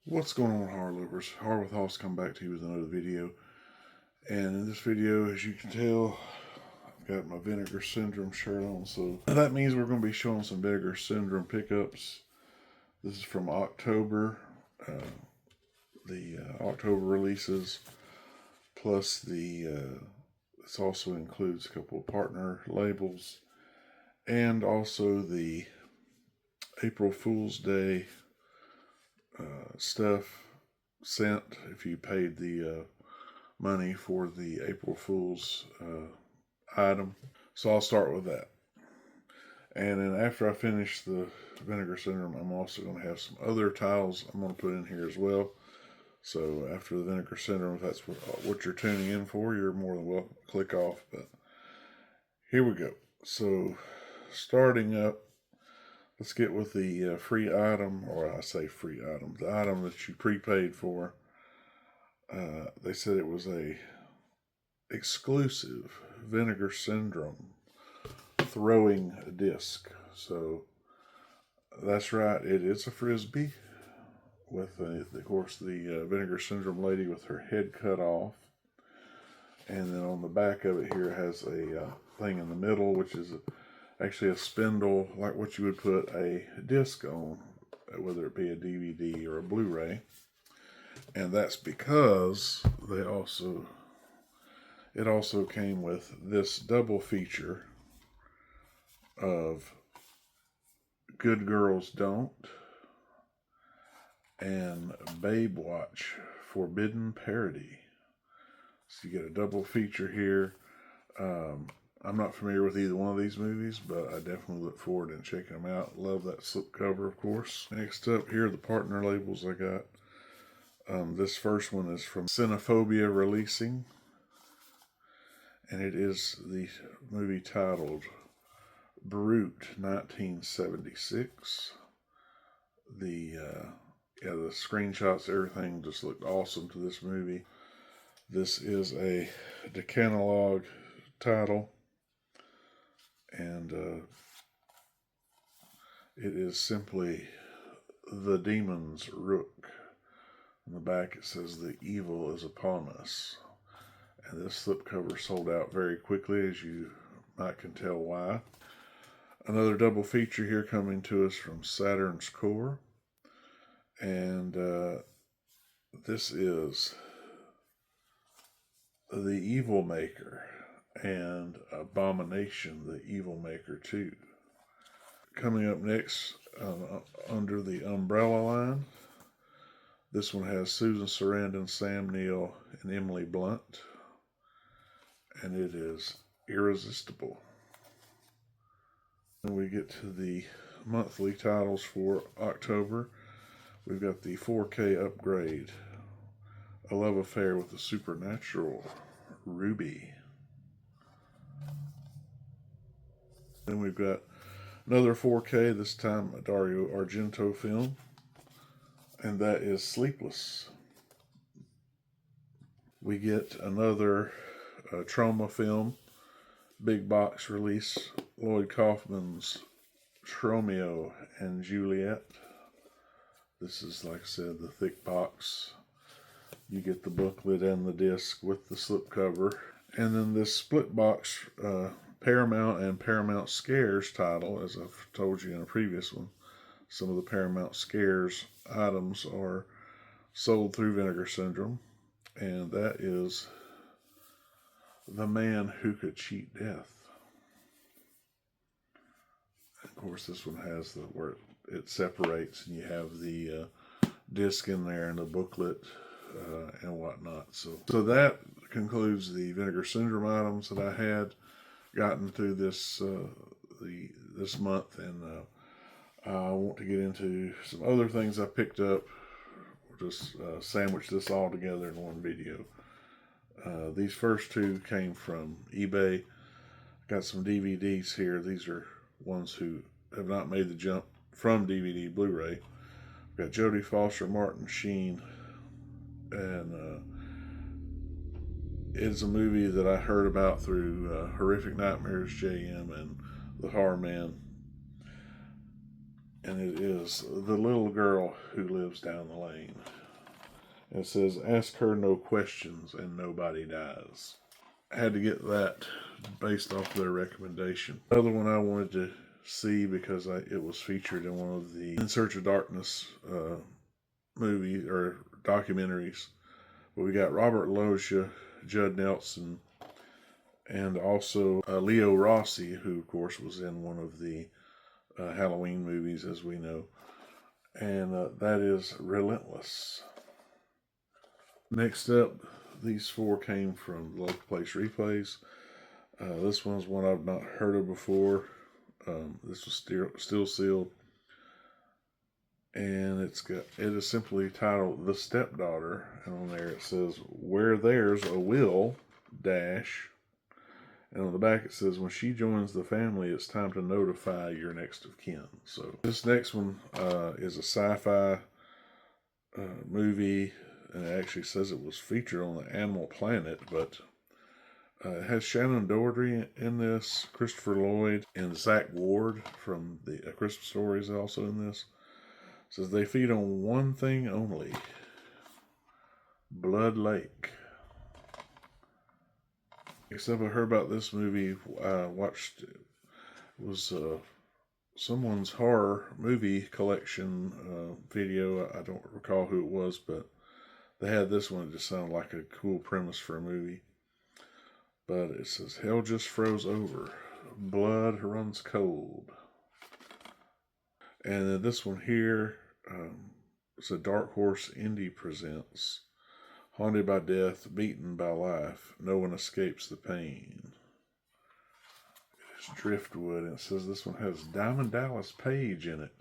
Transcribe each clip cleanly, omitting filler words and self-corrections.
What's going on, horror lovers? Horror with Hoss come back to you with another video. And in this video, as you can tell, I've got my Vinegar Syndrome shirt on. So that means we're going to be showing some Vinegar Syndrome pickups. This is from October. The October releases. Plus this also includes a couple of partner labels. And also the April Fool's Day stuff sent if you paid the money for the April Fool's item. So I'll start with that. And then after I finish the Vinegar Syndrome, I'm also going to have some other titles I'm going to put in here as well. So after the Vinegar Syndrome, if that's what you're tuning in for, you're more than welcome to click off. But here we go. So starting up, let's get with the free item, or I say free item, the item that you prepaid for. They said it was a exclusive Vinegar Syndrome throwing disc. So that's right, it is a frisbee with, of course, the Vinegar Syndrome lady with her head cut off. And then on the back of it here has a thing in the middle, which is actually a spindle, like what you would put a disc on, whether it be a DVD or a Blu-ray. And that's because it also came with this double feature of Good Girls Don't and Babe Watch Forbidden Parody. So you get a double feature here. I'm not familiar with either one of these movies, but I definitely look forward to checking them out. Love that slipcover, of course. Next up here, the partner labels I got. This first one is from Cinephobia Releasing, and it is the movie titled Brute 1976. The screenshots, everything just looked awesome to this movie. This is a decalog title, and it is simply The Demon's Rook. On the back it says The Evil is Upon Us. And this slipcover sold out very quickly, as you might can tell why. Another double feature here coming to us from Saturn's Core. And this is The Evil Maker and Abomination, the Evil Maker 2. Coming up next, under the Umbrella line, this one has Susan Sarandon, Sam Neill, and Emily Blunt, and it is Irresistible. And we get to the monthly titles for October. We've got the 4K upgrade, A Love Affair with the Supernatural, Ruby. Then we've got another 4K, this time a Dario Argento film, and that is Sleepless. We get another trauma film, big box release, Lloyd Kaufman's Romeo and Juliet. This is, like I said, the thick box. You get the booklet and the disc with the slipcover. And then this split box Paramount and Paramount Scares title, as I've told you in a previous one. Some of the Paramount Scares items are sold through Vinegar Syndrome, and that is The Man Who Could Cheat Death. Of course, this one has where it separates, and you have the disc in there and the booklet and whatnot. So that concludes the Vinegar Syndrome items that I had gotten through this month, and I want to get into some other things I picked up. We'll just sandwich this all together in one video. These first two came from eBay. Got some DVDs here. These are ones who have not made the jump from DVD Blu-ray. Got Jodie Foster, Martin Sheen, and it's a movie that I heard about through Horrific Nightmares JM and The Horror Man. And it is The Little Girl Who Lives Down the Lane. It says, ask her no questions and nobody dies. I had to get that based off their recommendation. Another one I wanted to see because it was featured in one of the In Search of Darkness movies or documentaries. But we got Robert Loggia, Judd Nelson, and also Leo Rossi, who of course was in one of the Halloween movies, as we know. And that is Relentless. Next up, these four came from Local Place Replays. This one's one I've not heard of before. This was still sealed. And it is simply titled The Stepdaughter. And on there it says, where there's a will, dash. And on the back it says, when she joins the family, it's time to notify your next of kin. So this next one is a sci-fi movie. And it actually says it was featured on the Animal Planet, but it has Shannon Doherty in this, Christopher Lloyd, and Zach Ward from the Christmas Story is also in this. It says they feed on one thing only, Blood Lake. Except I heard about this movie, I watched, it was someone's horror movie collection video. I don't recall who it was, but they had this one. It just sounded like a cool premise for a movie. But it says, hell just froze over. Blood runs cold. And then this one here, it's a Dark Horse Indie presents. Haunted by death, beaten by life. No one escapes the pain. It's Driftwood. And it says this one has Diamond Dallas Page in it.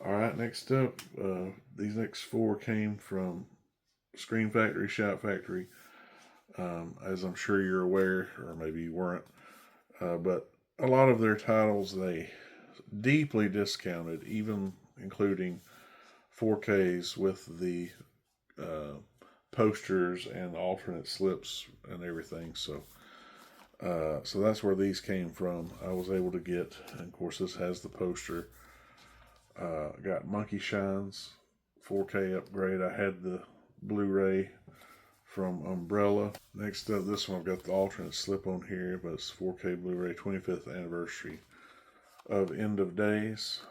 Alright, next up, these next four came from Screen Factory, Shout Factory, as I'm sure you're aware, or maybe you weren't, but a lot of their titles they deeply discounted, even including 4Ks with the posters and alternate slips and everything. So that's where these came from. I was able to get, and of course this has the poster. Got Monkey Shines 4K upgrade. I had the Blu-ray from Umbrella. Next up, this one I've got the alternate slip on here, but it's 4K Blu-ray 25th anniversary of End of Days.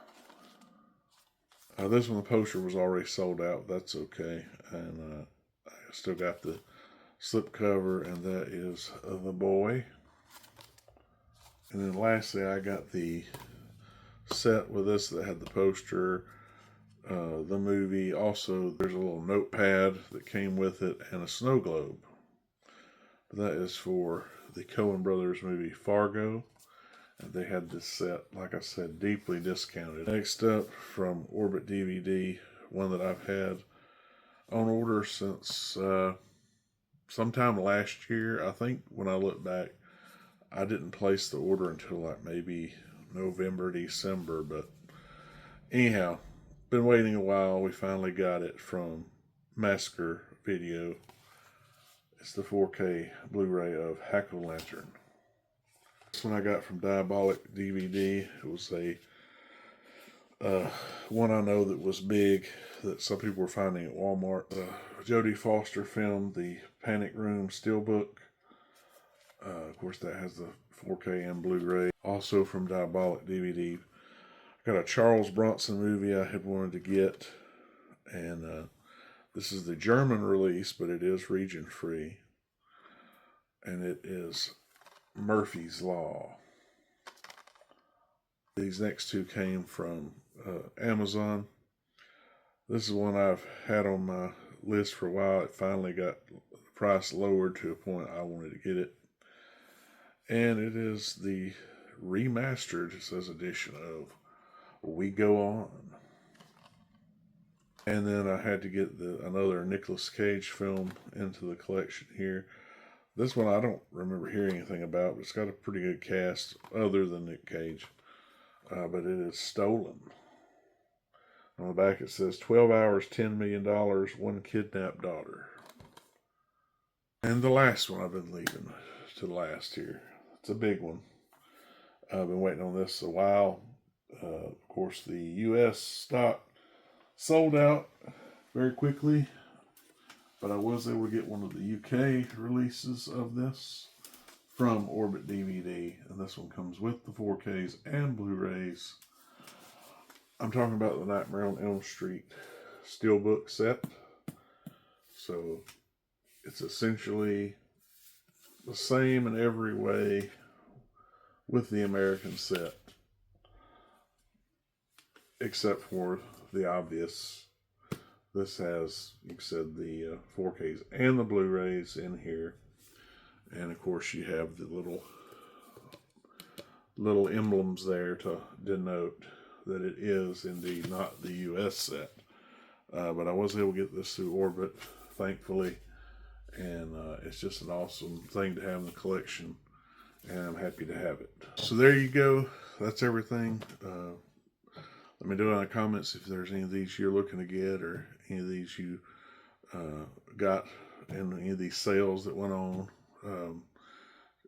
This one, the poster was already sold out. That's okay. And I still got the slip cover, and that is The Boy. And then lastly, I got the set with this that had the poster, the movie. Also, there's a little notepad that came with it and a snow globe. That is for the Coen Brothers movie Fargo. And they had this set, like I said, deeply discounted. Next up, from Orbit DVD, one that I've had on order since sometime last year. I think when I look back, I didn't place the order until like maybe November, December. But anyhow, been waiting a while. We finally got it from Massacre Video. It's the 4K Blu-ray of Hack-O-Lantern. This one I got from Diabolic DVD. It was a one I know that was big that some people were finding at Walmart. Jodie Foster filmed the Panic Room Steelbook. Of course, that has the 4K and Blu-ray. Also from Diabolic DVD. I got a Charles Bronson movie I had wanted to get. And this is the German release, but it is region free. And it is Murphy's Law. These next two came from Amazon. This is one I've had on my list for a while. It finally got the price lowered to a point I wanted to get it. And it is the remastered, it says, edition of We Go On. And then I had to get another Nicolas Cage film into the collection here. This one I don't remember hearing anything about, but it's got a pretty good cast other than Nick Cage. But it is Stolen. On the back it says 12 hours, $10 million, one kidnapped daughter. And the last one I've been leaving to last here. It's a big one. I've been waiting on this a while. Of course, the U.S. stock sold out very quickly, but I was able to get one of the UK releases of this from Orbit DVD, and this one comes with the 4Ks and Blu-rays. I'm talking about the Nightmare on Elm Street Steelbook set. So it's essentially the same in every way with the American set, except for the obvious. This has, like I said, the 4Ks and the Blu-rays in here. And of course you have the little emblems there to denote that it is indeed not the US set. But I was able to get this through Orbit, thankfully. And it's just an awesome thing to have in the collection. And I'm happy to have it. So there you go. That's everything. Let me know in the comments if there's any of these you're looking to get, or any of these you got in any of these sales that went on.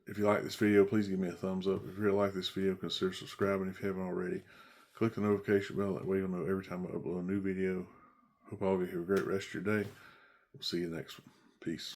If you like this video, please give me a thumbs up. If you really like this video, consider subscribing if you haven't already. Click the notification bell, that way you'll know every time I upload a new video. Hope all of you have a great rest of your day. We'll see you next one. Peace.